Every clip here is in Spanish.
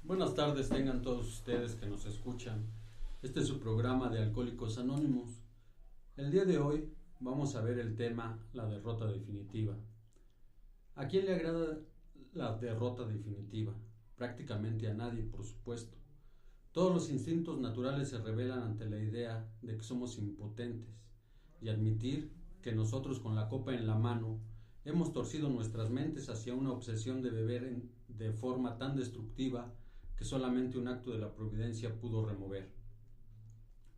Buenas tardes tengan todos ustedes que nos escuchan. Este es su programa de Alcohólicos Anónimos. El día de hoy vamos a ver el tema la derrota definitiva. ¿A quién le agrada la derrota definitiva? Prácticamente a nadie, por supuesto. Todos los instintos naturales se rebelan ante la idea de que somos impotentes y admitir que nosotros con la copa en la mano hemos torcido nuestras mentes hacia una obsesión de beber de forma tan destructiva que solamente un acto de la providencia pudo remover.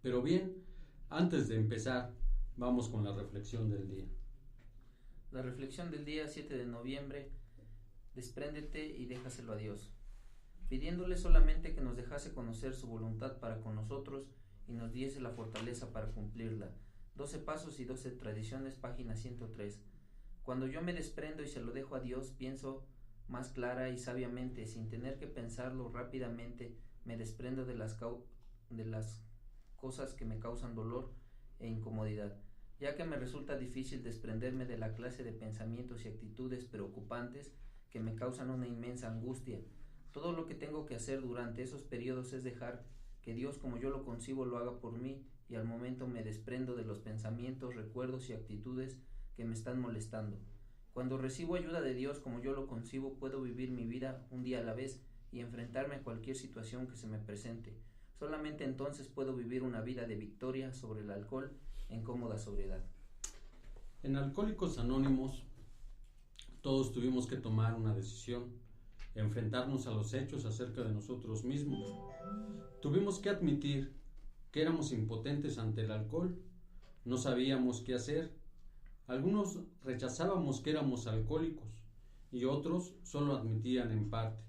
Pero bien, antes de empezar, vamos con la reflexión del día. La reflexión del día 7 de noviembre, despréndete y déjaselo a Dios, pidiéndole solamente que nos dejase conocer su voluntad para con nosotros y nos diese la fortaleza para cumplirla. 12 pasos y 12 tradiciones, página 103. Cuando yo me desprendo y se lo dejo a Dios, pienso más clara y sabiamente, sin tener que pensarlo rápidamente, me desprendo de las cosas que me causan dolor e incomodidad, ya que me resulta difícil desprenderme de la clase de pensamientos y actitudes preocupantes que me causan una inmensa angustia. Todo lo que tengo que hacer durante esos periodos es dejar que Dios, como yo lo concibo, lo haga por mí, y al momento me desprendo de los pensamientos, recuerdos y actitudes que me están molestando. Cuando recibo ayuda de Dios como yo lo concibo, puedo vivir mi vida un día a la vez y enfrentarme a cualquier situación que se me presente. Solamente entonces puedo vivir una vida de victoria sobre el alcohol en cómoda sobriedad. En Alcohólicos Anónimos, todos tuvimos que tomar una decisión, enfrentarnos a los hechos acerca de nosotros mismos. Tuvimos que admitir que éramos impotentes ante el alcohol, no sabíamos qué hacer. Algunos rechazábamos que éramos alcohólicos y otros solo admitían en parte.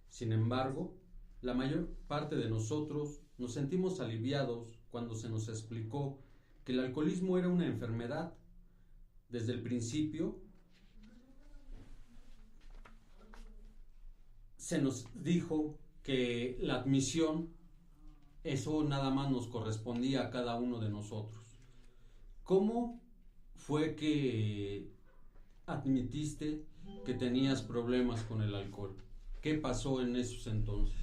Sin embargo, la mayor parte de nosotros nos sentimos aliviados cuando se nos explicó que el alcoholismo era una enfermedad. Desde el principio se nos dijo que la admisión, eso nada más nos correspondía a cada uno de nosotros. ¿Cómo fue que admitiste que tenías problemas con el alcohol? ¿Qué pasó en esos entonces?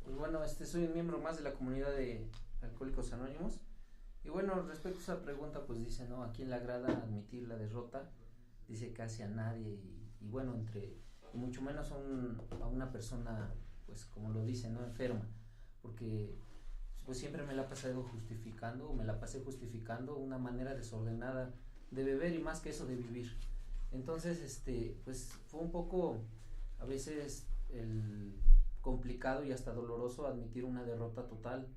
Pues bueno, soy un miembro más de la comunidad de Alcohólicos Anónimos. Y bueno, respecto a esa pregunta, pues dice, ¿no? ¿A quién le agrada admitir la derrota? Dice casi a nadie. Y bueno, y mucho menos a una persona, pues como lo dice, ¿no? Enferma. Porque pues siempre me la pasé justificando una manera desordenada de beber y más que eso de vivir. Entonces, pues fue un poco a veces complicado y hasta doloroso admitir una derrota total,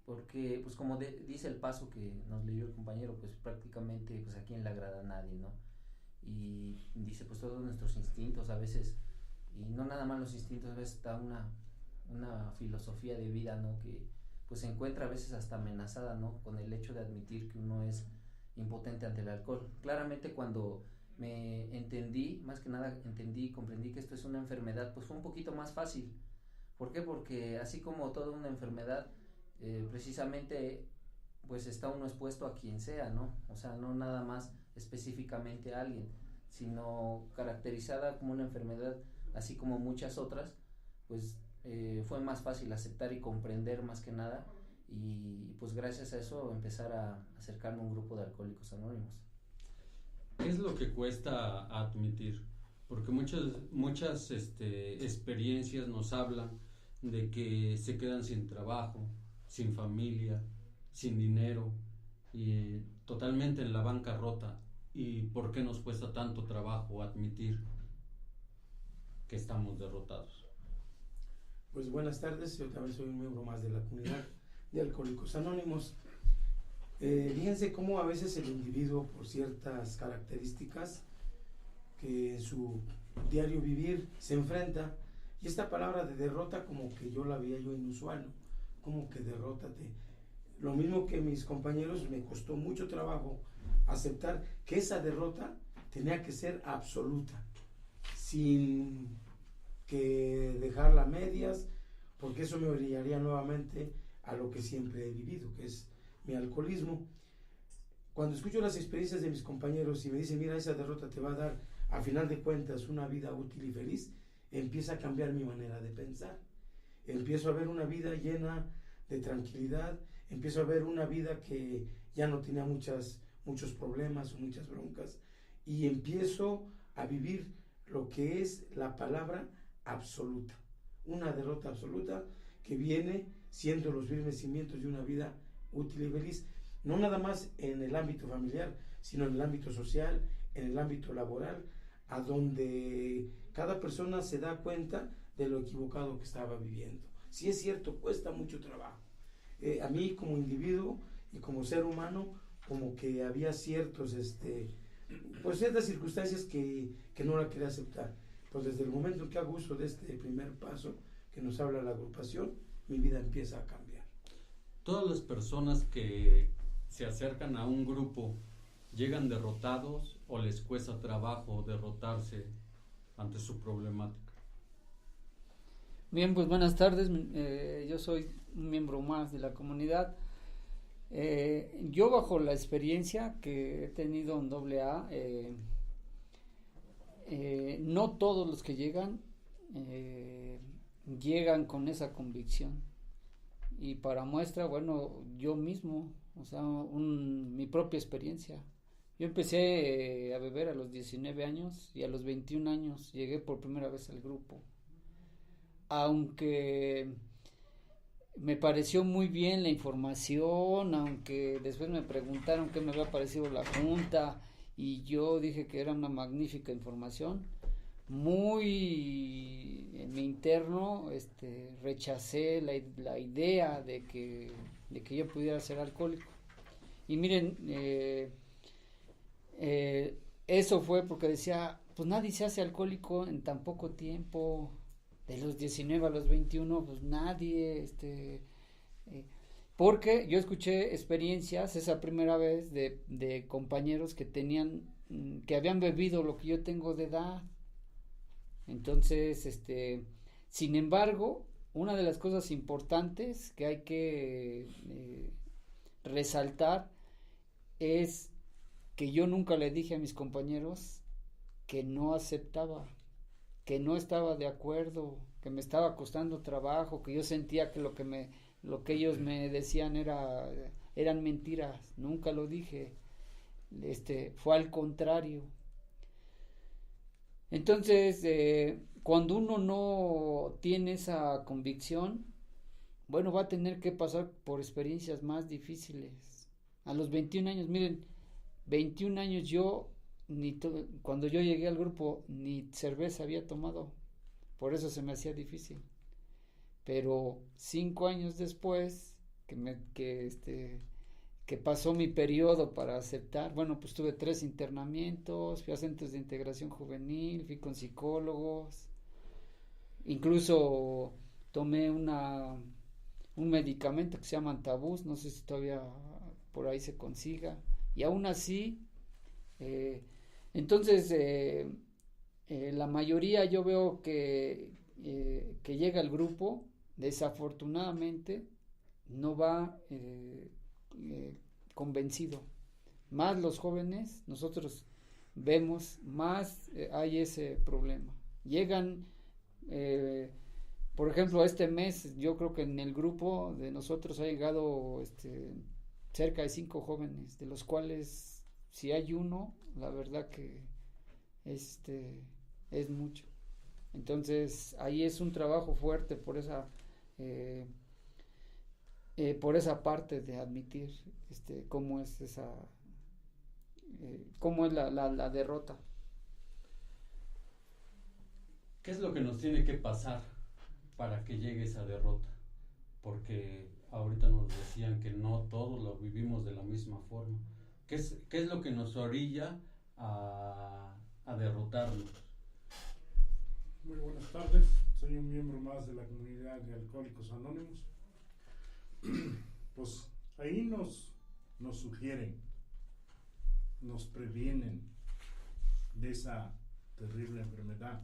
porque pues como dice el paso que nos leyó el compañero, pues prácticamente pues a quién le agrada a nadie, ¿no? Y dice pues todos nuestros instintos a veces, y no nada más los instintos, a veces está una filosofía de vida, ¿no? Que pues se encuentra a veces hasta amenazada, ¿no? Con el hecho de admitir que uno es impotente ante el alcohol. Claramente cuando me entendí, más que nada entendí y comprendí que esto es una enfermedad, pues fue un poquito más fácil. ¿Por qué? Porque así como toda una enfermedad, precisamente pues está uno expuesto a quien sea, ¿no? O sea, no nada más específicamente a alguien, sino caracterizada como una enfermedad, así como muchas otras, pues fue más fácil aceptar y comprender más que nada, y pues gracias a eso empezar a acercarme a un grupo de Alcohólicos Anónimos. ¿Qué es lo que cuesta admitir? Porque muchas experiencias nos hablan de que se quedan sin trabajo, sin familia, sin dinero y totalmente en la bancarrota. ¿Y por qué nos cuesta tanto trabajo admitir que estamos derrotados? Pues buenas tardes, yo también soy un miembro más de la comunidad de Alcohólicos Anónimos. Fíjense cómo a veces el individuo, por ciertas características que en su diario vivir se enfrenta, y esta palabra de derrota como que yo la veía yo inusual, ¿no? Como que derrótate. Lo mismo que mis compañeros, me costó mucho trabajo aceptar que esa derrota tenía que ser absoluta, sin que dejarla a medias, porque eso me orillaría nuevamente a lo que siempre he vivido, que es mi alcoholismo. Cuando escucho las experiencias de mis compañeros y me dicen, mira, esa derrota te va a dar a final de cuentas una vida útil y feliz, empieza a cambiar mi manera de pensar. Empiezo a ver una vida llena de tranquilidad, empiezo a ver una vida que ya no tenía muchos problemas o muchas broncas, y empiezo a vivir lo que es la palabra absoluta, una derrota absoluta que viene siendo los firmes cimientos de una vida útil y feliz, no nada más en el ámbito familiar, sino en el ámbito social, en el ámbito laboral, a donde cada persona se da cuenta de lo equivocado que estaba viviendo. Sí es cierto, cuesta mucho trabajo. A mí como individuo y como ser humano, como que había ciertas circunstancias que no la quería aceptar. Pues desde el momento en que hago uso de este primer paso que nos habla la agrupación, mi vida empieza a cambiar. Todas las personas que se acercan a un grupo llegan derrotados o les cuesta trabajo derrotarse ante su problemática. Bien, pues buenas tardes, yo soy un miembro más de la comunidad. Yo bajo la experiencia que he tenido en AA, no todos los que llegan llegan con esa convicción, y para muestra, bueno, yo mismo, o sea, mi propia experiencia. Yo empecé a beber a los 19 años y a los 21 años llegué por primera vez al grupo. Aunque me pareció muy bien la información, aunque después me preguntaron qué me había parecido la junta, y yo dije que era una magnífica información, muy en mi interno rechacé la idea de que yo pudiera ser alcohólico. Y miren, eso fue porque decía, pues nadie se hace alcohólico en tan poco tiempo, de los 19 a los 21, pues nadie, porque yo escuché experiencias esa primera vez de compañeros que habían bebido lo que yo tengo de edad. Entonces, sin embargo, una de las cosas importantes que hay que resaltar es que yo nunca le dije a mis compañeros que no aceptaba, que no estaba de acuerdo, que me estaba costando trabajo, que yo sentía que lo que ellos me decían eran mentiras. Nunca lo dije, fue al contrario. Entonces, cuando uno no tiene esa convicción, bueno, va a tener que pasar por experiencias más difíciles. A los 21 años, miren, 21 años cuando yo llegué al grupo, ni cerveza había tomado, por eso se me hacía difícil. Pero 5 años después, que pasó mi periodo para aceptar, bueno, pues tuve 3 internamientos, fui a centros de integración juvenil, fui con psicólogos, incluso tomé un medicamento que se llama Antabús, no sé si todavía por ahí se consiga, y aún así, entonces la mayoría yo veo que llega al grupo, desafortunadamente no va convencido. Más los jóvenes, nosotros vemos más hay ese problema. Llegan, por ejemplo, este mes, yo creo que en el grupo de nosotros ha llegado cerca de 5 jóvenes, de los cuales si hay uno, la verdad que es mucho. Entonces ahí es un trabajo fuerte por esa parte de admitir cómo es cómo es la derrota. ¿Qué es lo que nos tiene que pasar para que llegue esa derrota? Porque ahorita nos decían que no todos lo vivimos de la misma forma. ¿Qué es lo que nos orilla a derrotarnos? Muy buenas tardes, soy un miembro más de la comunidad de Alcohólicos Anónimos. Pues ahí nos sugieren, nos previenen de esa terrible enfermedad.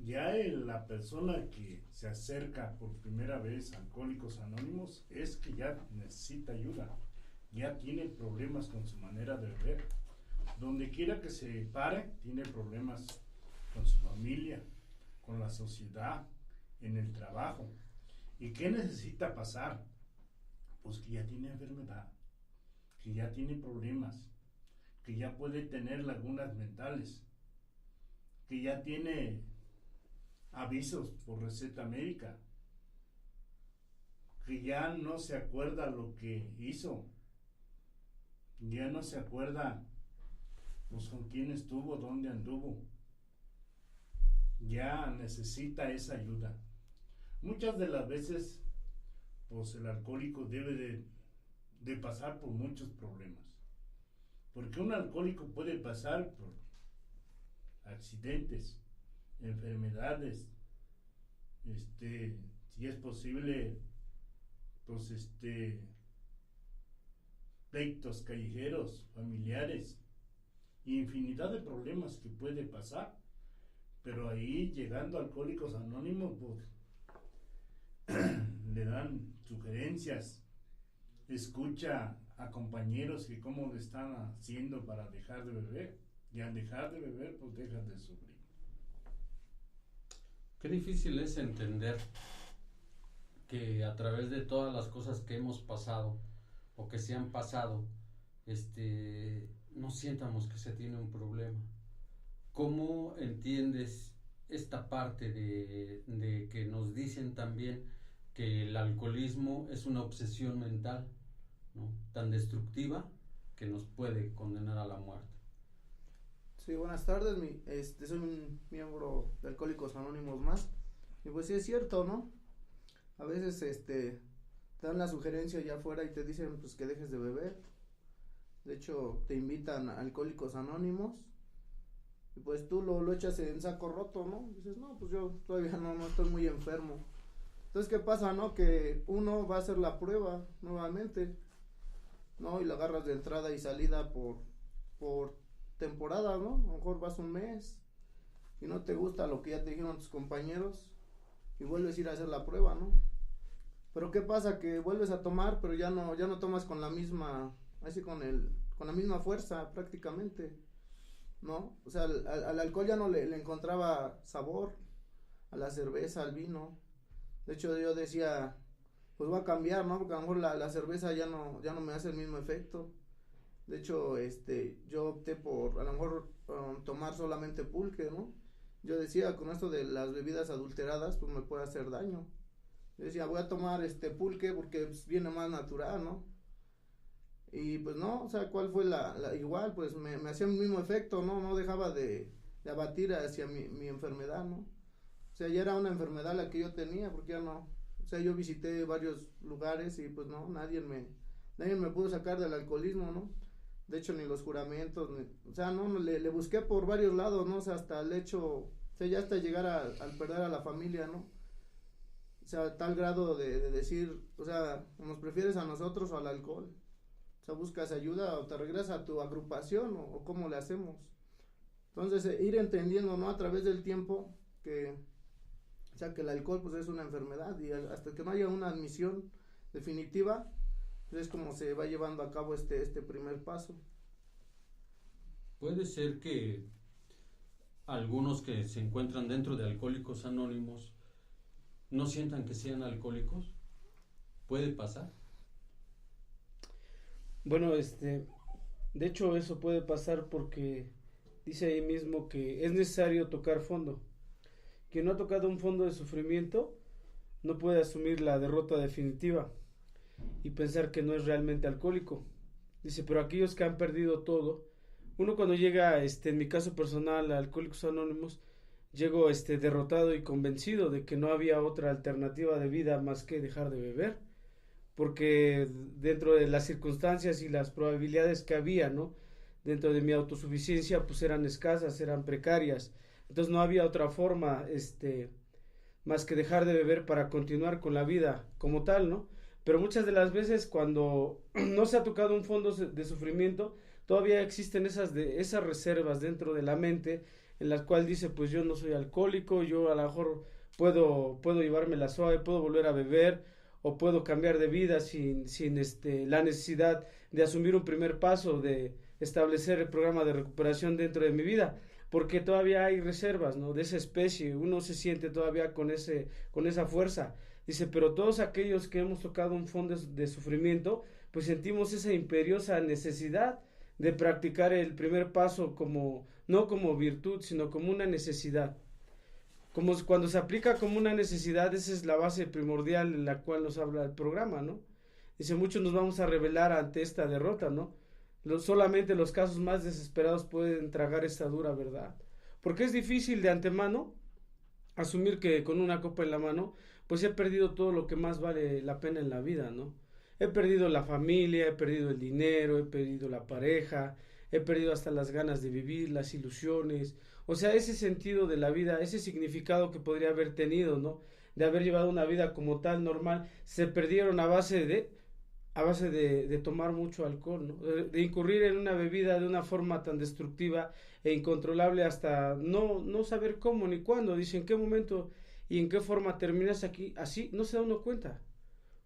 Ya la persona que se acerca por primera vez a Alcohólicos Anónimos es que ya necesita ayuda, ya tiene problemas con su manera de beber. donde quiera que se pare, tiene problemas con su familia, con la sociedad, en el trabajo. ¿Y qué necesita pasar? Pues que ya tiene enfermedad, que ya tiene problemas, que ya puede tener lagunas mentales, que ya tiene avisos por receta médica, que ya no se acuerda lo que hizo, ya no se acuerda pues con quién estuvo, dónde anduvo, ya necesita esa ayuda. Muchas de las veces pues el alcohólico debe de pasar por muchos problemas, porque un alcohólico puede pasar por accidentes, enfermedades, si es posible, pues pleitos callejeros, familiares, infinidad de problemas que puede pasar, pero ahí llegando a Alcohólicos Anónimos, pues le dan sugerencias, escucha a compañeros que cómo le están haciendo para dejar de beber, y al dejar de beber, pues dejas de sufrir. Qué difícil es entender que a través de todas las cosas que hemos pasado o que se han pasado, no sientamos que se tiene un problema. ¿Cómo entiendes esta parte de que nos dicen también que el alcoholismo es una obsesión mental, ¿no?, tan destructiva que nos puede condenar a la muerte? Sí, buenas tardes, soy un miembro de Alcohólicos Anónimos más, y pues sí es cierto, ¿no? A veces te dan la sugerencia allá afuera y te dicen pues que dejes de beber. De hecho te invitan a Alcohólicos Anónimos y pues tú lo echas en saco roto, ¿no? Dices, no, pues yo todavía no estoy muy enfermo. Entonces, ¿qué pasa, no? Que uno va a hacer la prueba nuevamente, ¿no? Y la agarras de entrada y salida por temporada, ¿no? A lo mejor vas un mes y no te gusta lo que ya te dijeron tus compañeros y vuelves a ir a hacer la prueba, ¿no? Pero ¿qué pasa? Que vuelves a tomar, pero ya no tomas con la misma, así con la misma fuerza prácticamente, ¿no? O sea, al alcohol ya no le encontraba sabor, a la cerveza, al vino. De hecho yo decía, pues voy a cambiar, ¿no? Porque a lo mejor la cerveza ya no me hace el mismo efecto. De hecho, yo opté por a lo mejor tomar solamente pulque, ¿no? Yo decía, con esto de las bebidas adulteradas, pues me puede hacer daño. Yo decía, voy a tomar pulque porque pues, viene más natural, ¿no? Y pues no, o sea, ¿cuál fue igual? Pues me hacía el mismo efecto, ¿no? No dejaba de abatir hacia mi enfermedad, ¿no? O sea, ya era una enfermedad la que yo tenía, porque ya no, o sea, yo visité varios lugares y pues no, nadie me pudo sacar del alcoholismo, ¿no? De hecho, ni los juramentos, o sea, no, le busqué por varios lados, ¿no? O sea, hasta el hecho, o sea, ya hasta llegar al perder a la familia, ¿no? O sea, tal grado de decir, o sea, ¿nos prefieres a nosotros o al alcohol? O sea, buscas ayuda o te regresas a tu agrupación o cómo le hacemos. Entonces, ir entendiendo, ¿no? A través del tiempo que, o sea, que el alcohol pues es una enfermedad y hasta que no haya una admisión definitiva, pues es como se va llevando a cabo este primer paso. Puede ser que algunos que se encuentran dentro de Alcohólicos Anónimos no sientan que sean alcohólicos. ¿Puede pasar? Bueno, de hecho eso puede pasar porque dice ahí mismo que es necesario tocar fondo. Quien no ha tocado un fondo de sufrimiento no puede asumir la derrota definitiva y pensar que no es realmente alcohólico. Dice, pero aquellos que han perdido todo, uno cuando llega, en mi caso personal, a Alcohólicos Anónimos, llego derrotado y convencido de que no había otra alternativa de vida más que dejar de beber, porque dentro de las circunstancias y las probabilidades que había, ¿no?, dentro de mi autosuficiencia, pues eran escasas, eran precarias. Entonces no había otra forma más que dejar de beber para continuar con la vida como tal, ¿no? Pero muchas de las veces cuando no se ha tocado un fondo de sufrimiento, todavía existen esas reservas dentro de la mente en las cuales dice, pues yo no soy alcohólico, yo a lo mejor puedo llevármela suave, puedo volver a beber o puedo cambiar de vida sin la necesidad de asumir un primer paso de establecer el programa de recuperación dentro de mi vida, porque todavía hay reservas, ¿no? De esa especie, uno se siente todavía con esa fuerza. Dice, pero todos aquellos que hemos tocado un fondo de sufrimiento, pues sentimos esa imperiosa necesidad de practicar el primer paso no como virtud, sino como una necesidad. Como cuando se aplica como una necesidad, esa es la base primordial en la cual nos habla el programa, ¿no? Dice, muchos nos vamos a rebelar ante esta derrota, ¿no? Solamente los casos más desesperados pueden tragar esta dura verdad. Porque es difícil de antemano asumir que con una copa en la mano, pues he perdido todo lo que más vale la pena en la vida, ¿no? He perdido la familia, he perdido el dinero, he perdido la pareja, he perdido hasta las ganas de vivir, las ilusiones, o sea, ese sentido de la vida, ese significado que podría haber tenido, ¿no? De haber llevado una vida como tal, normal, se perdieron a base de tomar mucho alcohol, ¿no? De incurrir en una bebida de una forma tan destructiva e incontrolable hasta no saber cómo ni cuándo, dice en qué momento y en qué forma terminas aquí, así no se da uno cuenta.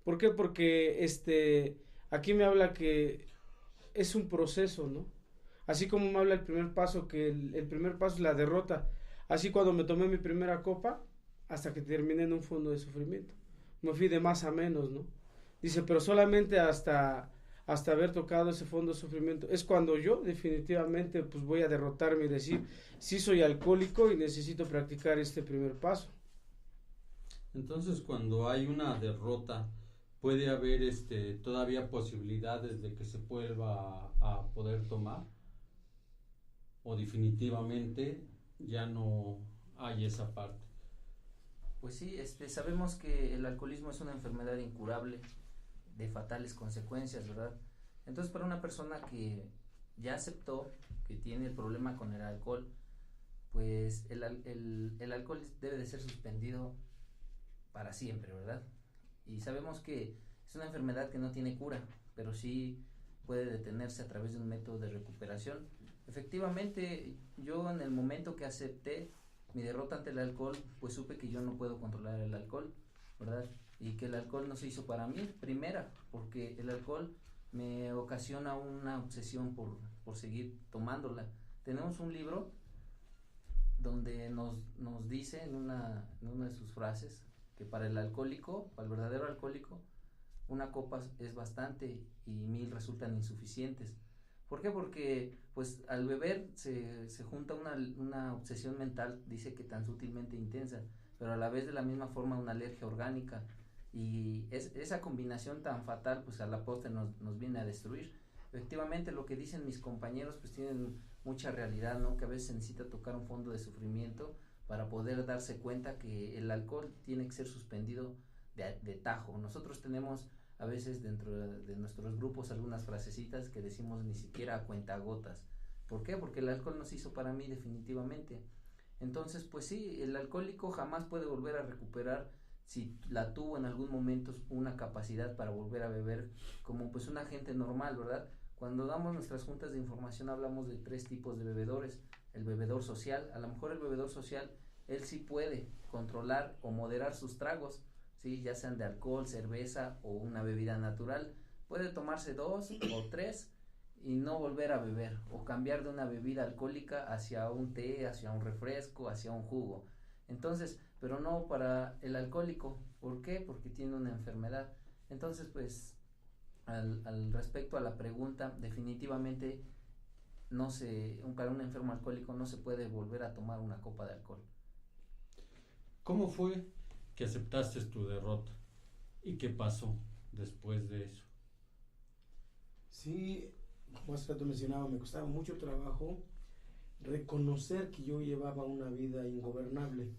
¿Por qué? Porque aquí me habla que es un proceso, ¿no? Así como me habla el primer paso, que el primer paso es la derrota, así cuando me tomé mi primera copa, hasta que terminé en un fondo de sufrimiento, me fui de más a menos, ¿no? Dice, pero solamente hasta haber tocado ese fondo de sufrimiento, es cuando yo definitivamente pues voy a derrotarme y decir, sí soy alcohólico y necesito practicar este primer paso. Entonces, cuando hay una derrota, ¿puede haber todavía posibilidades de que se vuelva a poder tomar? ¿O definitivamente ya no hay esa parte? Pues sí, sabemos que el alcoholismo es una enfermedad incurable de fatales consecuencias, ¿verdad? Entonces, para una persona que ya aceptó que tiene el problema con el alcohol, pues el alcohol debe de ser suspendido para siempre, ¿verdad? Y sabemos que es una enfermedad que no tiene cura, pero sí puede detenerse a través de un método de recuperación. Efectivamente, yo en el momento que acepté mi derrota ante el alcohol, pues supe que yo no puedo controlar el alcohol, ¿verdad? Y que el alcohol no se hizo para mí, primera, porque el alcohol me ocasiona una obsesión por seguir tomándola. Tenemos un libro donde nos dice en una de sus frases que para el alcohólico, para el verdadero alcohólico, una copa es bastante y 1000 resultan insuficientes. ¿Por qué? Porque pues al beber se junta una obsesión mental, dice que tan sutilmente intensa, pero a la vez de la misma forma una alergia orgánica, y esa combinación tan fatal pues a la postre nos viene a destruir. Efectivamente, lo que dicen mis compañeros pues tienen mucha realidad, ¿no? Que a veces se necesita tocar un fondo de sufrimiento para poder darse cuenta que el alcohol tiene que ser suspendido de tajo. Nosotros tenemos a veces dentro de nuestros grupos algunas frasecitas que decimos ni siquiera a cuentagotas. ¿Por qué? Porque el alcohol no se hizo para mí definitivamente. Entonces, pues sí, el alcohólico jamás puede volver a recuperar, si la tuvo en algún momento, una capacidad para volver a beber como pues una gente normal, ¿verdad? Cuando damos nuestras juntas de información hablamos de 3 tipos de bebedores. El bebedor social, a lo mejor el bebedor social, él sí puede controlar o moderar sus tragos, ¿sí? Ya sean de alcohol, cerveza o una bebida natural. Puede tomarse 2 o 3 y no volver a beber, o cambiar de una bebida alcohólica hacia un té, hacia un refresco, hacia un jugo. Entonces, pero no para el alcohólico. ¿Por qué? Porque tiene una enfermedad. Entonces, pues, al respecto a la pregunta, definitivamente para un enfermo alcohólico no se puede volver a tomar una copa de alcohol. ¿Cómo fue que aceptaste tu derrota? ¿Y qué pasó después de eso? Sí, como hace rato mencionaba, me costaba mucho trabajo reconocer que yo llevaba una vida ingobernable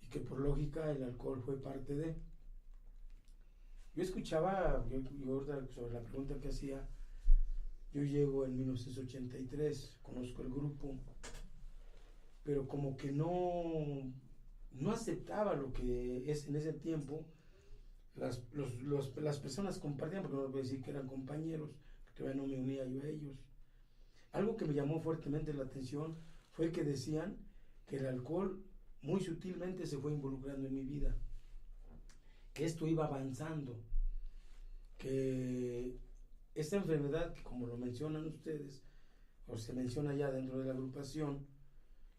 y que por lógica el alcohol fue parte de. Yo escuchaba, yo ahorita sobre la pregunta que hacía, yo llego en 1983, conozco el grupo, pero como que no aceptaba lo que es en ese tiempo. Las personas compartían, porque no les voy a decir que eran compañeros, porque no me unía yo a ellos. Algo que me llamó fuertemente la atención fue que decían que el alcohol muy sutilmente se fue involucrando en mi vida, que esto iba avanzando, que esta enfermedad, que como lo mencionan ustedes, o se menciona ya dentro de la agrupación,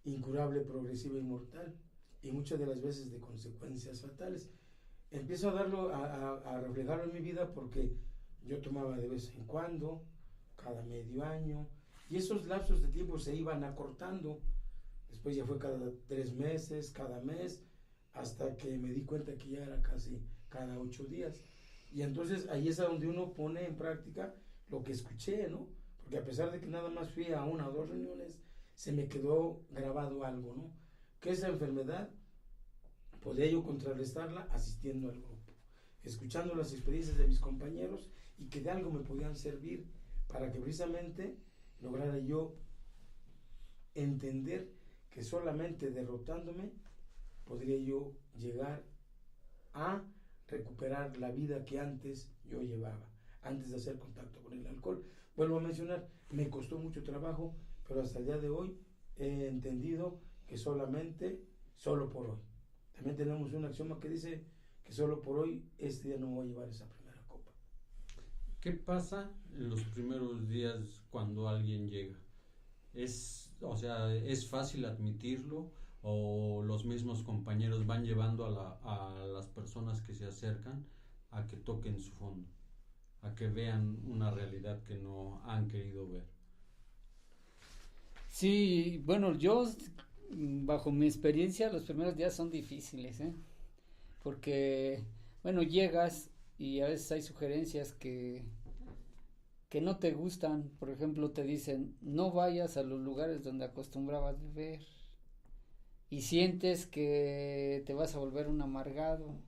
incurable, progresiva y mortal, y muchas de las veces de consecuencias fatales. Empiezo a darlo, a reflejarlo en mi vida porque yo tomaba de vez en cuando, cada medio año, y esos lapsos de tiempo se iban acortando. Después ya fue cada 3 meses, cada mes, hasta que me di cuenta que ya era casi cada 8 días. Y entonces ahí es a donde uno pone en práctica lo que escuché, ¿no? Porque a pesar de que nada más fui a 1 o 2 reuniones, se me quedó grabado algo, ¿no? Que esa enfermedad podía yo contrarrestarla asistiendo al grupo, escuchando las experiencias de mis compañeros y que de algo me podían servir para que precisamente lograra yo entender que solamente derrotándome podría yo llegar a recuperar la vida que antes yo llevaba, antes de hacer contacto con el alcohol. Vuelvo a mencionar, me costó mucho trabajo, pero hasta el día de hoy he entendido que solo por hoy. También tenemos un axioma que dice que solo por hoy, este día no voy a llevar esa primera copa. ¿Qué pasa en los primeros días cuando alguien llega? ¿Es fácil admitirlo o los mismos compañeros van llevando a las personas que se acercan a que toquen su fondo, a que vean una realidad que no han querido ver? Sí, bueno, yo, bajo mi experiencia, los primeros días son difíciles, porque, bueno, llegas y a veces hay sugerencias que no te gustan. Por ejemplo, te dicen, no vayas a los lugares donde acostumbrabas beber, y sientes que te vas a volver un amargado.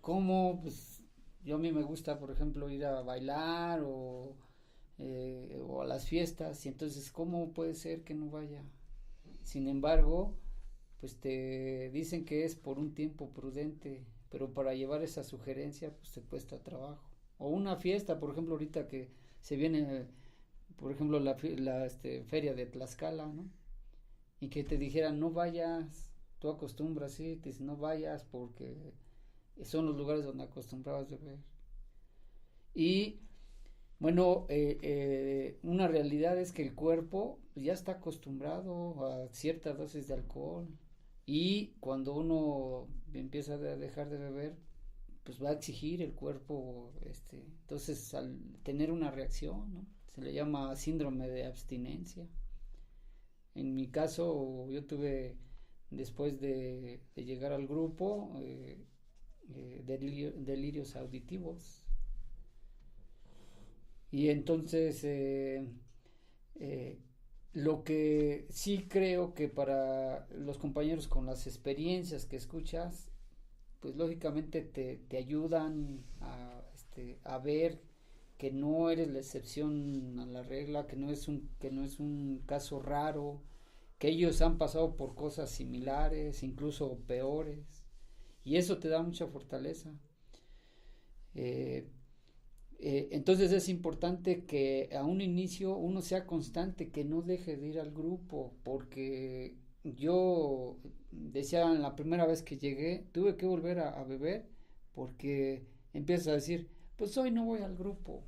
¿Cómo? Pues a mí me gusta, por ejemplo, ir a bailar o a las fiestas, y entonces ¿cómo puede ser que no vaya? Sin embargo, pues te dicen que es por un tiempo prudente, pero para llevar esa sugerencia pues te cuesta trabajo. O una fiesta, por ejemplo, ahorita que se viene, por ejemplo, la feria de Tlaxcala, ¿no? Y que te dijeran, no vayas, tú acostumbras, sí, te dicen, no vayas porque son los lugares donde acostumbrabas beber. Y bueno, una realidad es que el cuerpo ya está acostumbrado a cierta dosis de alcohol, y cuando uno empieza a dejar de beber, pues va a exigir el cuerpo, entonces al tener una reacción, ¿no? Se le llama síndrome de abstinencia. En mi caso, yo tuve, después de llegar al grupo, delirios auditivos. Y entonces, lo que sí creo que para los compañeros con las experiencias que escuchas, pues lógicamente te ayudan a ver que no eres la excepción a la regla, que no es un caso raro, que ellos han pasado por cosas similares, incluso peores, y eso te da mucha fortaleza. Entonces es importante que a un inicio uno sea constante, que no deje de ir al grupo, porque yo decía, en la primera vez que llegué tuve que volver a beber, porque empiezas a decir, pues hoy no voy al grupo,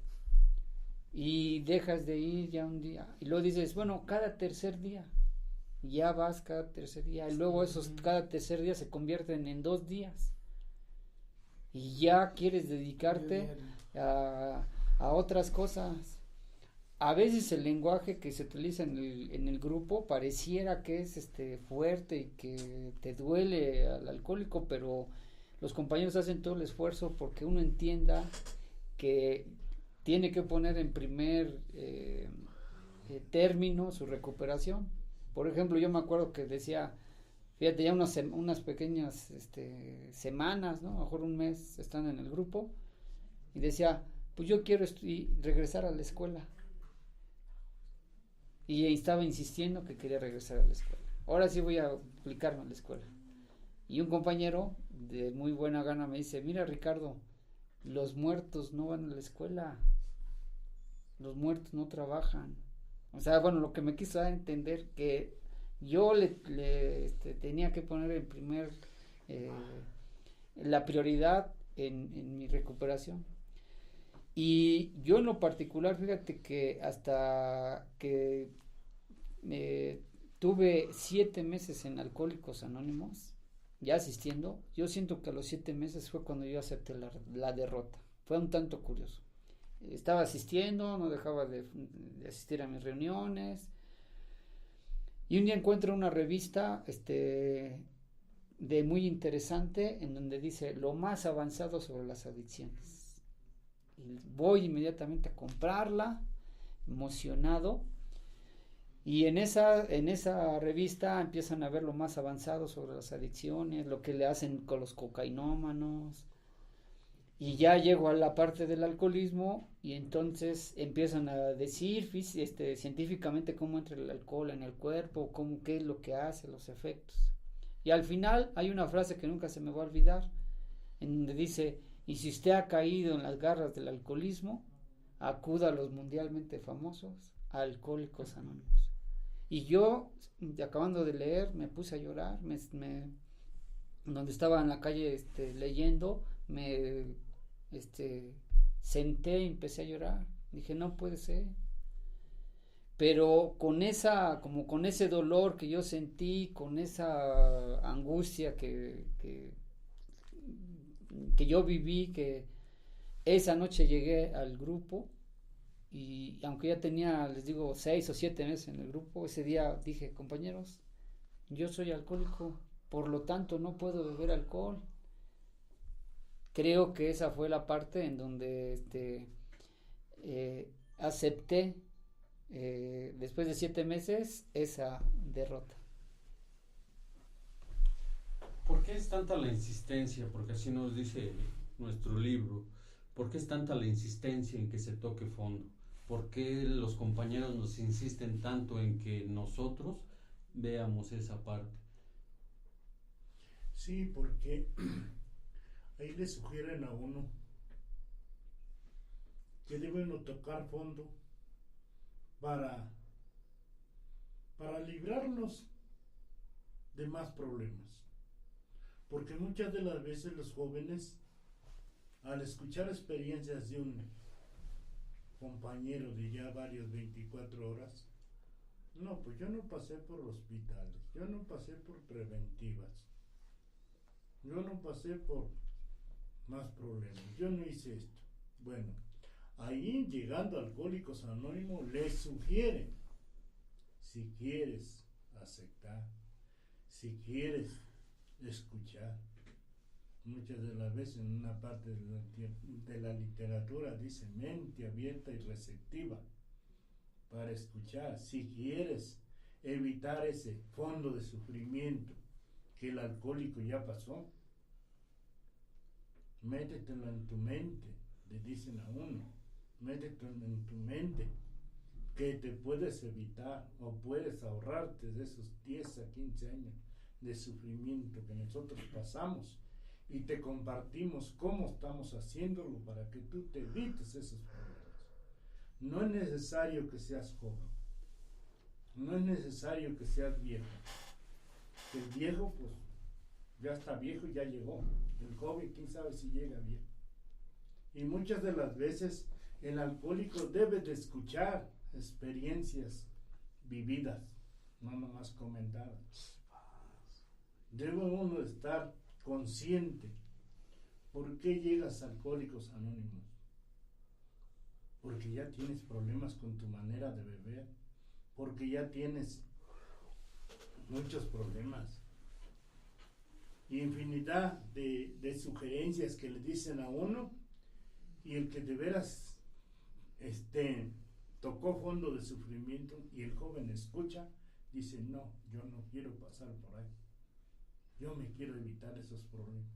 y dejas de ir ya un día, y luego dices, bueno, cada tercer día, y ya vas cada tercer día, y luego esos cada tercer día se convierten en 2 días, y ya quieres dedicarte a otras cosas. A veces el lenguaje que se utiliza en el grupo pareciera que es fuerte y que te duele al alcohólico, pero los compañeros hacen todo el esfuerzo porque uno entienda que tiene que poner en primer término su recuperación. Por ejemplo, yo me acuerdo que decía, fíjate, ya unas pequeñas semanas, ¿no? A lo mejor un mes están en el grupo, y decía, pues yo quiero regresar a la escuela. Y estaba insistiendo que quería regresar a la escuela. Ahora sí voy a aplicarme a la escuela. Y un compañero de muy buena gana me dice, mira Ricardo, los muertos no van a la escuela, los muertos no trabajan. O sea, bueno, lo que me quiso dar a entender que yo le tenía que poner en primer la prioridad en mi recuperación. Y yo en lo particular, fíjate que hasta que tuve 7 meses en Alcohólicos Anónimos, ya asistiendo, yo siento que a los 7 meses fue cuando yo acepté la derrota. Fue un tanto curioso. Estaba asistiendo, no dejaba de asistir a mis reuniones, y un día encuentro una revista de muy interesante en donde dice lo más avanzado sobre las adicciones. Y voy inmediatamente a comprarla, emocionado, y en esa revista empiezan a ver lo más avanzado sobre las adicciones, lo que le hacen con los cocainómanos, y ya llego a la parte del alcoholismo y entonces empiezan a decir científicamente cómo entra el alcohol en el cuerpo, qué es lo que hace, los efectos. Y al final hay una frase que nunca se me va a olvidar, en donde dice: y si usted ha caído en las garras del alcoholismo, acuda a los mundialmente famosos Alcohólicos Anónimos. Y yo, acabando de leer, me puse a llorar, donde estaba en la calle leyendo, me senté y empecé a llorar. Dije, no puede ser. Pero con ese dolor que yo sentí, con esa angustia que yo viví, que esa noche llegué al grupo, y aunque ya tenía, les digo, 6 o 7 meses en el grupo, ese día dije: compañeros, yo soy alcohólico, por lo tanto no puedo beber alcohol. Creo que esa fue la parte en donde acepté, después de 7 meses, esa derrota. ¿Por qué es tanta la insistencia? Porque así nos dice nuestro libro. ¿Por qué es tanta la insistencia en que se toque fondo? ¿Por qué los compañeros nos insisten tanto en que nosotros veamos esa parte? Sí, porque ahí le sugieren a uno que debe uno tocar fondo para librarnos de más problemas. Porque muchas de las veces los jóvenes, al escuchar experiencias de un compañero de ya varios 24 horas, no, pues yo no pasé por hospitales, yo no pasé por preventivas, yo no pasé por más problemas, yo no hice esto. Bueno, ahí llegando a Alcohólicos Anónimos les sugieren, si quieres aceptar, si quieres escuchar. Muchas de las veces en una parte de la literatura dice mente abierta y receptiva para escuchar. Si quieres evitar ese fondo de sufrimiento que el alcohólico ya pasó, métetelo en tu mente, le dicen a uno, métetelo en tu mente, que te puedes evitar o puedes ahorrarte de esos 10 a 15 años de sufrimiento que nosotros pasamos, y te compartimos cómo estamos haciéndolo para que tú te evites esos problemas. No es necesario que seas joven, no es necesario que seas viejo. El viejo, pues, ya está viejo y ya llegó. El joven, quién sabe si llega bien. Y muchas de las veces el alcohólico debe de escuchar experiencias vividas, no nomás comentadas. Debe uno estar consciente. ¿Por qué llegas a Alcohólicos Anónimos? Porque ya tienes problemas con tu manera de beber, porque ya tienes muchos problemas, infinidad de sugerencias que le dicen a uno, y el que de veras tocó fondo de sufrimiento y el joven escucha, dice: no, yo no quiero pasar por ahí, yo me quiero evitar esos problemas.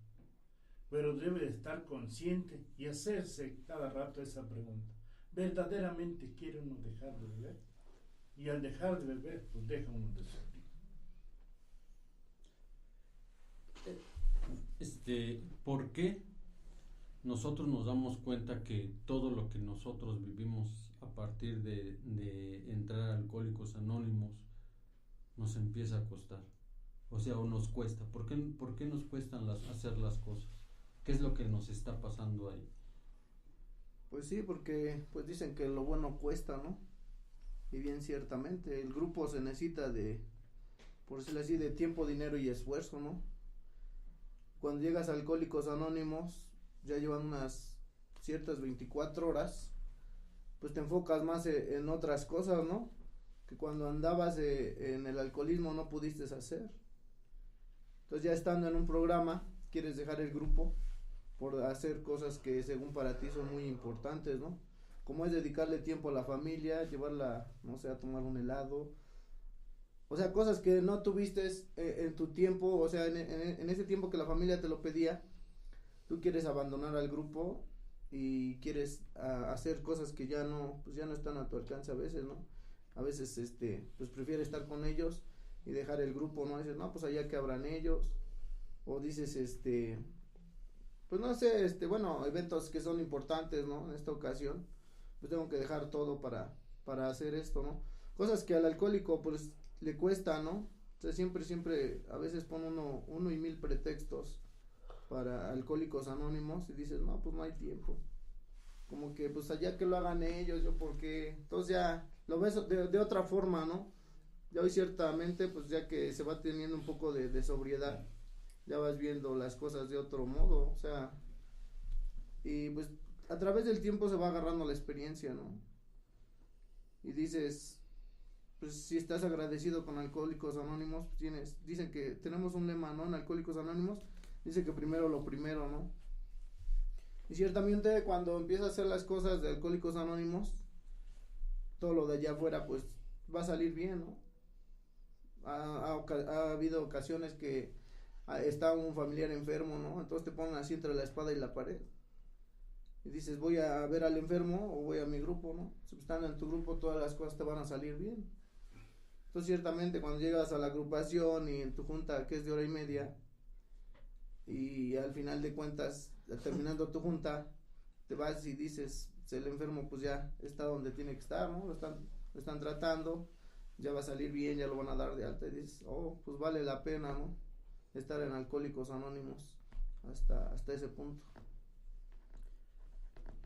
Pero debe estar consciente y hacerse cada rato esa pregunta: ¿verdaderamente quiere uno dejar de beber? Y al dejar de beber, pues deja uno de sufrir. ¿Por qué nosotros nos damos cuenta que todo lo que nosotros vivimos a partir de entrar a Alcohólicos Anónimos nos empieza a costar? O sea, o nos cuesta. ¿Por qué nos cuestan hacer las cosas? ¿Qué es lo que nos está pasando ahí? Pues sí, porque pues dicen que lo bueno cuesta, ¿no? Y bien ciertamente, el grupo se necesita de, por decirlo así, de tiempo, dinero y esfuerzo, ¿no? Cuando llegas a Alcohólicos Anónimos, ya llevan unas ciertas 24 horas, pues te enfocas más en otras cosas, ¿no? Que cuando andabas en el alcoholismo no pudiste hacer. Entonces ya estando en un programa, quieres dejar el grupo por hacer cosas que según para ti son muy importantes, ¿no? Como es dedicarle tiempo a la familia, llevarla, no sé, a tomar un helado, o sea, cosas que no tuviste en tu tiempo, o sea, en ese tiempo que la familia te lo pedía, tú quieres abandonar al grupo y quieres hacer cosas que ya no, pues ya no están a tu alcance a veces, ¿no? A veces, pues prefieres estar con ellos y dejar el grupo, ¿no? Dices, no, pues allá que habrán ellos, o dices, pues no sé, bueno, eventos que son importantes, ¿no? En esta ocasión, pues tengo que dejar todo para hacer esto, ¿no? Cosas que al alcohólico, pues, le cuesta, ¿no? O sea, siempre, a veces pone uno y mil pretextos para Alcohólicos Anónimos y dices, no, pues no hay tiempo. Como que, pues allá que lo hagan ellos, yo por qué. Entonces ya lo ves de otra forma, ¿no? Ya hoy ciertamente, pues ya que se va teniendo un poco de sobriedad, ya vas viendo las cosas de otro modo, o sea, y pues a través del tiempo se va agarrando la experiencia, ¿no? Y dices, pues si estás agradecido con Alcohólicos Anónimos, dicen que tenemos un lema, ¿no? En Alcohólicos Anónimos, dice que primero lo primero, ¿no? Y ciertamente cuando empiezas a hacer las cosas de Alcohólicos Anónimos, todo lo de allá afuera, pues va a salir bien, ¿no? Ha habido ocasiones que está un familiar enfermo, ¿no? Entonces te ponen así entre la espada y la pared. Y dices, voy a ver al enfermo o voy a mi grupo, ¿no? Si estando en tu grupo, todas las cosas te van a salir bien. Entonces, ciertamente, cuando llegas a la agrupación y en tu junta, que es de hora y media, y al final de cuentas, terminando tu junta, te vas y dices, el enfermo pues ya está donde tiene que estar, ¿no? Lo están tratando, ya va a salir bien, ya lo van a dar de alta, y dices, oh, pues vale la pena, ¿no? Estar en Alcohólicos Anónimos hasta ese punto.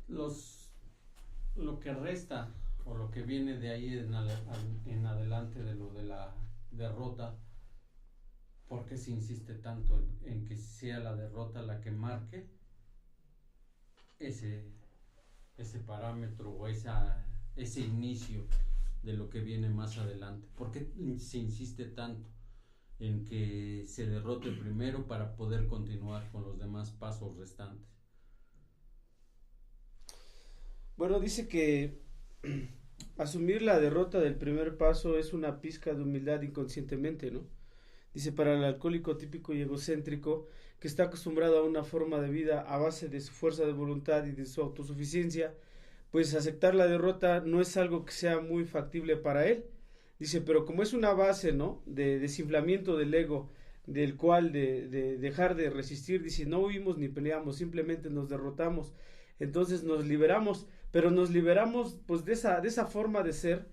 Lo que resta o lo que viene de ahí en adelante de lo de la derrota, ¿por qué se insiste tanto en que sea la derrota la que marque ese parámetro o ese inicio de lo que viene más adelante? ¿Por qué se insiste tanto en que se derrote primero para poder continuar con los demás pasos restantes? Bueno, dice que asumir la derrota del primer paso es una pizca de humildad inconscientemente, ¿no? Dice, para el alcohólico típico y egocéntrico que está acostumbrado a una forma de vida a base de su fuerza de voluntad y de su autosuficiencia, pues aceptar la derrota no es algo que sea muy factible para él. Dice, pero como es una base, ¿no? De desinflamiento del ego, del cual de dejar de resistir, dice, no huimos ni peleamos, simplemente nos derrotamos. Entonces nos liberamos, pero nos liberamos pues de esa forma de ser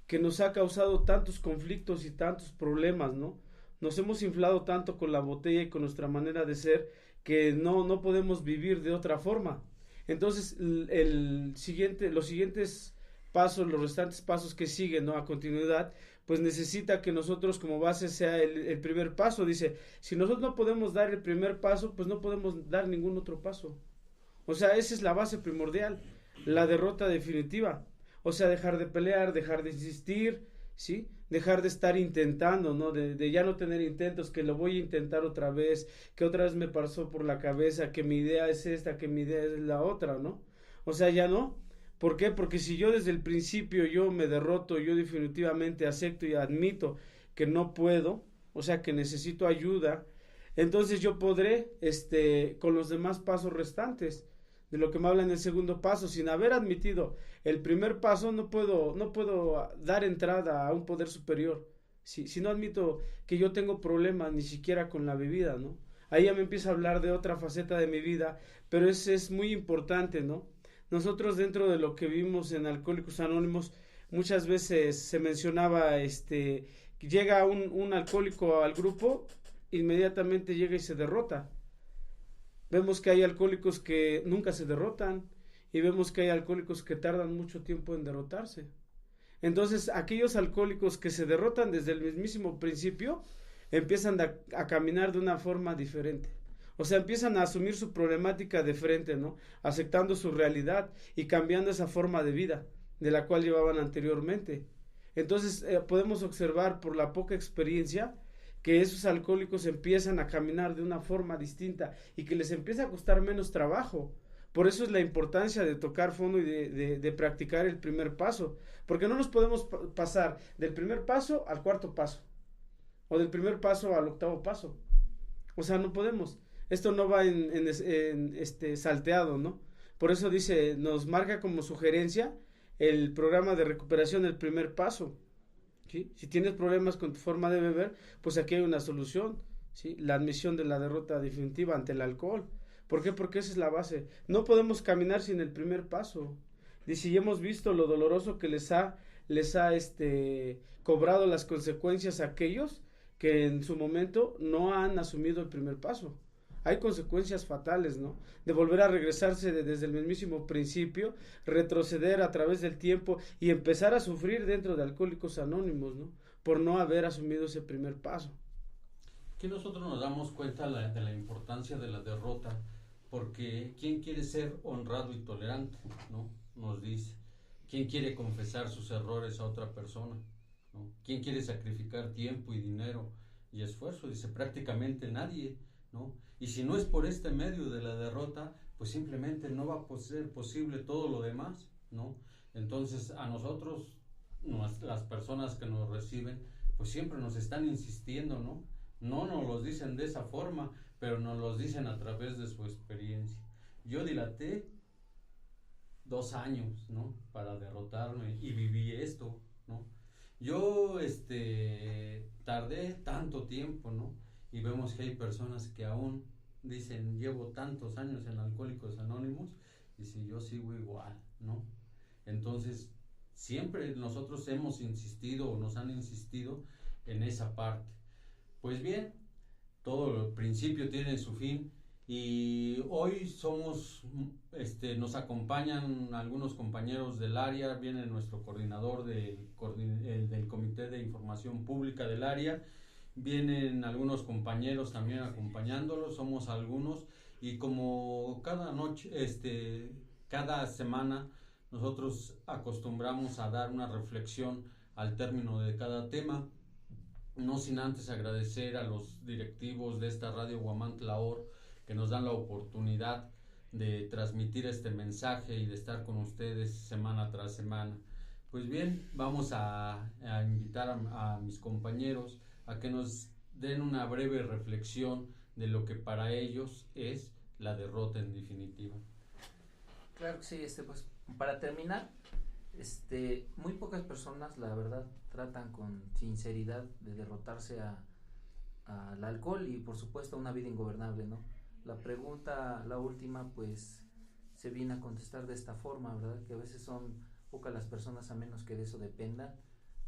que nos ha causado tantos conflictos y tantos problemas, ¿no? Nos hemos inflado tanto con la botella y con nuestra manera de ser que no podemos vivir de otra forma. Entonces los siguientes pasos, los restantes pasos que siguen, ¿no? A continuidad, pues necesita que nosotros como base sea el primer paso. Dice, si nosotros no podemos dar el primer paso, pues no podemos dar ningún otro paso. O sea, esa es la base primordial, la derrota definitiva. O sea, dejar de pelear, dejar de insistir, ¿sí? Dejar de estar intentando, ¿no? De ya no tener intentos, que lo voy a intentar otra vez, que otra vez me pasó por la cabeza, que mi idea es esta, que mi idea es la otra, ¿no? O sea, ya no. ¿Por qué? Porque si yo desde el principio yo me derroto, yo definitivamente acepto y admito que no puedo, o sea, que necesito ayuda, entonces yo podré, con los demás pasos restantes, de lo que me habla en el segundo paso, sin haber admitido el primer paso, no puedo dar entrada a un poder superior. Si no admito que yo tengo problemas ni siquiera con la bebida, ¿no? Ahí ya me empieza a hablar de otra faceta de mi vida, pero es muy importante, ¿no? Nosotros dentro de lo que vimos en Alcohólicos Anónimos, muchas veces se mencionaba, llega un alcohólico al grupo, inmediatamente llega y se derrota. Vemos que hay alcohólicos que nunca se derrotan y vemos que hay alcohólicos que tardan mucho tiempo en derrotarse. Entonces, aquellos alcohólicos que se derrotan desde el mismísimo principio, empiezan a caminar de una forma diferente. O sea, empiezan a asumir su problemática de frente, ¿no? Aceptando su realidad y cambiando esa forma de vida de la cual llevaban anteriormente. Entonces, podemos observar por la poca experiencia que esos alcohólicos empiezan a caminar de una forma distinta y que les empieza a costar menos trabajo. Por eso es la importancia de tocar fondo y de practicar el primer paso, porque no nos podemos pasar del primer paso al cuarto paso, o del primer paso al octavo paso. O sea, no podemos. Esto no va en salteado, ¿no? Por eso dice, nos marca como sugerencia el programa de recuperación del primer paso, ¿sí? Si tienes problemas con tu forma de beber, pues aquí hay una solución, ¿sí? La admisión de la derrota definitiva ante el alcohol. ¿Por qué? Porque esa es la base. No podemos caminar sin el primer paso. Y si hemos visto lo doloroso que les ha cobrado las consecuencias a aquellos que en su momento no han asumido el primer paso. Hay consecuencias fatales, ¿no? De volver a regresarse desde el mismísimo principio, retroceder a través del tiempo y empezar a sufrir dentro de Alcohólicos Anónimos, ¿no? Por no haber asumido ese primer paso. Que nosotros nos damos cuenta de la importancia de la derrota, porque ¿quién quiere ser honrado y tolerante? ¿No? Nos dice. ¿Quién quiere confesar sus errores a otra persona? ¿No? ¿Quién quiere sacrificar tiempo y dinero y esfuerzo? Dice, prácticamente nadie, ¿no? Y si no es por este medio de la derrota, pues simplemente no va a ser posible todo lo demás, ¿no? Entonces a nosotros, las personas que nos reciben, pues siempre nos están insistiendo, ¿no? No nos los dicen de esa forma, pero nos los dicen a través de su experiencia. Yo dilaté 2 años, ¿no? Para derrotarme y viví esto, ¿no? Yo tardé tanto tiempo, ¿no? Y vemos que hay personas que aún dicen, llevo tantos años en Alcohólicos Anónimos, y si yo sigo igual, ¿no? Entonces, siempre nosotros hemos insistido o nos han insistido en esa parte. Pues bien, todo el principio tiene su fin, y hoy nos acompañan algunos compañeros del área, viene nuestro coordinador del Comité de Información Pública del área, vienen algunos compañeros también acompañándolos, somos algunos, y como cada noche, cada semana, nosotros acostumbramos a dar una reflexión al término de cada tema, no sin antes agradecer a los directivos de esta radio Huamantla Or, que nos dan la oportunidad de transmitir este mensaje y de estar con ustedes semana tras semana. Pues bien, vamos a invitar a mis compañeros a que nos den una breve reflexión de lo que para ellos es la derrota en definitiva. Claro que sí, pues para terminar, muy pocas personas, la verdad, tratan con sinceridad de derrotarse al alcohol y por supuesto a una vida ingobernable, ¿no? La pregunta, la última, pues se viene a contestar de esta forma, ¿verdad? Que a veces son pocas las personas, a menos que de eso dependan,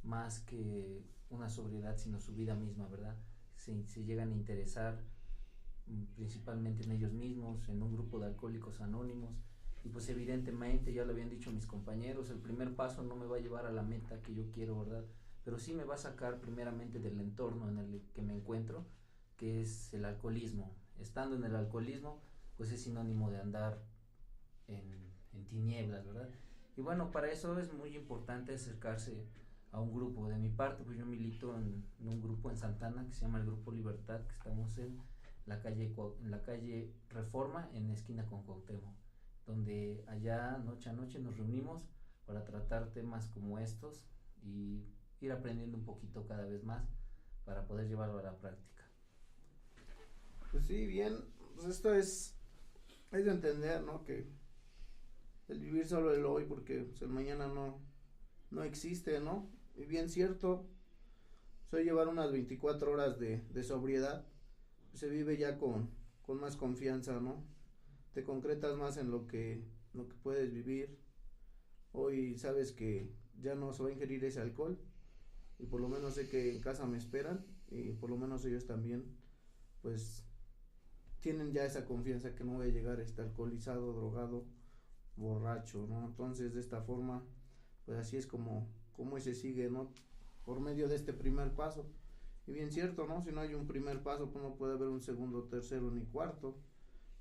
más que una sobriedad, sino su vida misma, ¿verdad? Se llegan a interesar principalmente en ellos mismos, en un grupo de Alcohólicos Anónimos, y pues evidentemente, ya lo habían dicho mis compañeros, el primer paso no me va a llevar a la meta que yo quiero, ¿verdad? Pero sí me va a sacar primeramente del entorno en el que me encuentro, que es el alcoholismo. Estando en el alcoholismo, pues es sinónimo de andar en tinieblas, ¿verdad? Y bueno, para eso es muy importante acercarse a un grupo. De mi parte, pues yo milito en un grupo en Santana que se llama el Grupo Libertad, que estamos en la calle Reforma, en esquina con Cuauhtémoc, donde allá noche a noche nos reunimos para tratar temas como estos y ir aprendiendo un poquito cada vez más para poder llevarlo a la práctica. Pues sí, bien, pues esto es de entender, ¿no? Que el vivir solo el hoy, porque pues, el mañana no existe, ¿no? Y bien cierto, soy llevar unas 24 horas de sobriedad, pues, se vive ya con más confianza, ¿no? Te concretas más en lo que puedes vivir. Hoy sabes que ya no se va a ingerir ese alcohol, y por lo menos sé que en casa me esperan, y por lo menos ellos también, pues tienen ya esa confianza que no voy a llegar alcoholizado, drogado borracho, ¿no? Entonces de esta forma, pues así es como se sigue, ¿no? Por medio de este primer paso. Y bien cierto, ¿no? Si no hay un primer paso, pues no puede haber un segundo, tercero ni cuarto.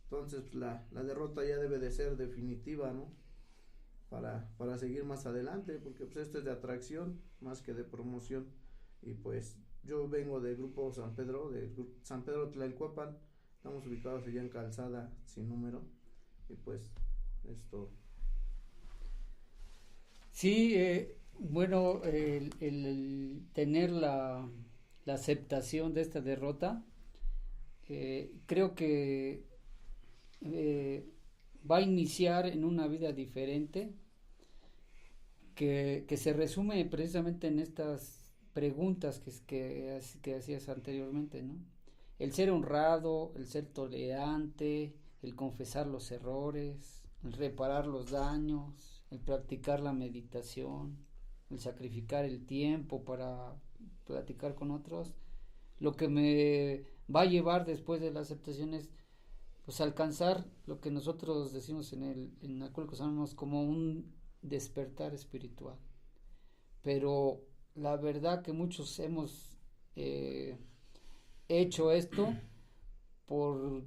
Entonces pues, la derrota ya debe de ser definitiva, ¿no? Para seguir más adelante, porque pues esto es de atracción más que de promoción. Y pues yo vengo del grupo San Pedro, San Pedro Tlalcuapan, estamos ubicados allá en Calzada Sin Número, y pues esto. Sí, bueno, el tener la aceptación de esta derrota, creo que va a iniciar en una vida diferente, que se resume precisamente en estas preguntas que hacías anteriormente, ¿no? El ser honrado, el ser tolerante, el confesar los errores, el reparar los daños, el practicar la meditación, el sacrificar el tiempo para platicar con otros. Lo que me va a llevar después de la aceptación es pues alcanzar lo que nosotros decimos en Alcohólicos Anónimos como un despertar espiritual. Pero la verdad que muchos hemos hecho esto por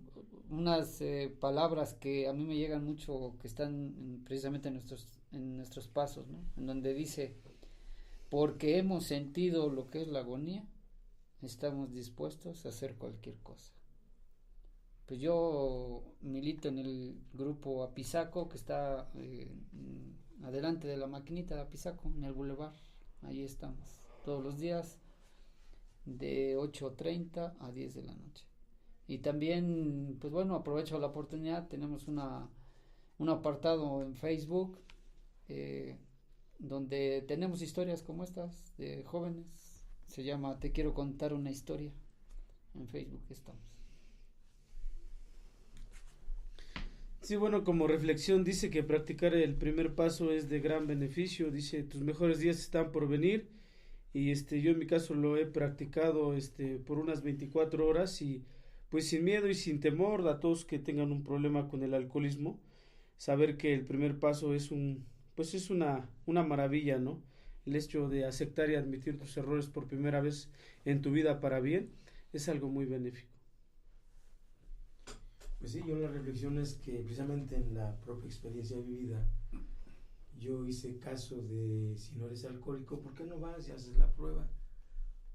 unas palabras que a mí me llegan mucho, que están precisamente en nuestros pasos, ¿no? En donde dice, porque hemos sentido lo que es la agonía, estamos dispuestos a hacer cualquier cosa. Pues yo milito en el grupo Apizaco, que está adelante de la maquinita de Apizaco, en el Boulevard. Ahí estamos todos los días de 8:30 a 10 de la noche. Y también, pues bueno, aprovecho la oportunidad, tenemos un apartado en Facebook donde tenemos historias como estas de jóvenes. Se llama Te quiero contar una historia. En Facebook estamos. Sí, bueno, como reflexión dice que practicar el primer paso es de gran beneficio. Dice, tus mejores días están por venir. Y yo en mi caso lo he practicado por unas 24 horas y pues sin miedo y sin temor a todos que tengan un problema con el alcoholismo, saber que el primer paso es una maravilla, ¿no? El hecho de aceptar y admitir tus errores por primera vez en tu vida para bien es algo muy benéfico. Pues sí, yo la reflexión es que precisamente en la propia experiencia vivida, yo hice caso de si no eres alcohólico, ¿por qué no vas y haces la prueba?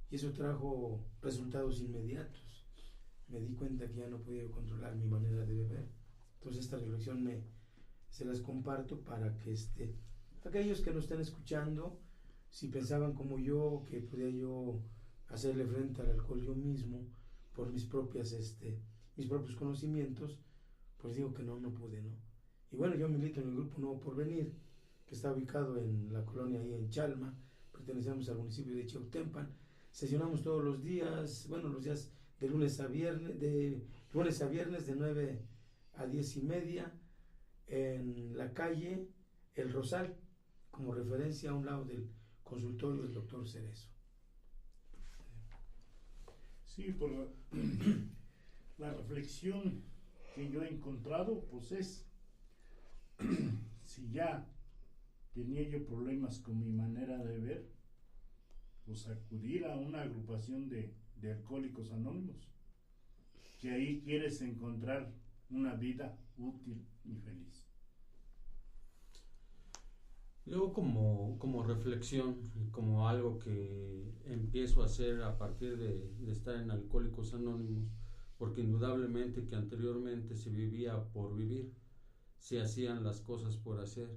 Y eso trajo resultados inmediatos. Me di cuenta que ya no podía controlar mi manera de beber. Entonces esta reflexión se las comparto para que aquellos que nos estén escuchando, si pensaban como yo que podía yo hacerle frente al alcohol yo mismo por mis propios conocimientos, pues digo que no pude, ¿no? Y bueno, yo milito en el grupo Nuevo Porvenir, que está ubicado en la colonia ahí en Chalma, pertenecemos al municipio de Chiautempan. Sesionamos todos los días, los días de lunes a viernes de 9 a 10:30 en la calle El Rosal, como referencia a un lado del consultorio del doctor Cerezo. Sí, por la reflexión que yo he encontrado, pues es, si ya tenía yo problemas con mi manera de ver, pues acudir a una agrupación de Alcohólicos Anónimos, que ahí quieres encontrar una vida útil y feliz. Yo como reflexión, como algo que empiezo a hacer a partir de estar en Alcohólicos Anónimos, porque indudablemente que anteriormente se vivía por vivir, se hacían las cosas por hacer,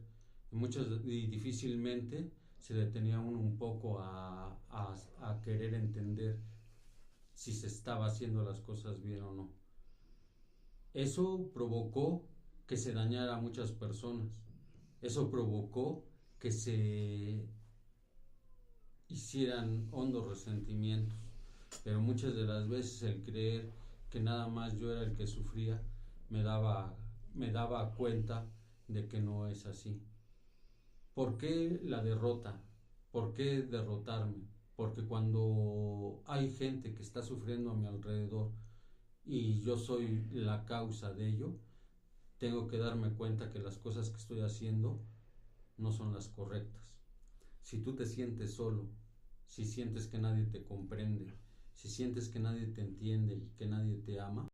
y difícilmente se detenía uno un poco a querer entender si se estaba haciendo las cosas bien o no. Eso provocó que se dañara a muchas personas, eso provocó que se hicieran hondos resentimientos, pero muchas de las veces el creer que nada más yo era el que sufría me daba cuenta de que no es así. ¿Por qué la derrota? ¿Por qué derrotarme? Porque cuando hay gente que está sufriendo a mi alrededor y yo soy la causa de ello, tengo que darme cuenta que las cosas que estoy haciendo no son las correctas. Si tú te sientes solo, si sientes que nadie te comprende, si sientes que nadie te entiende y que nadie te ama,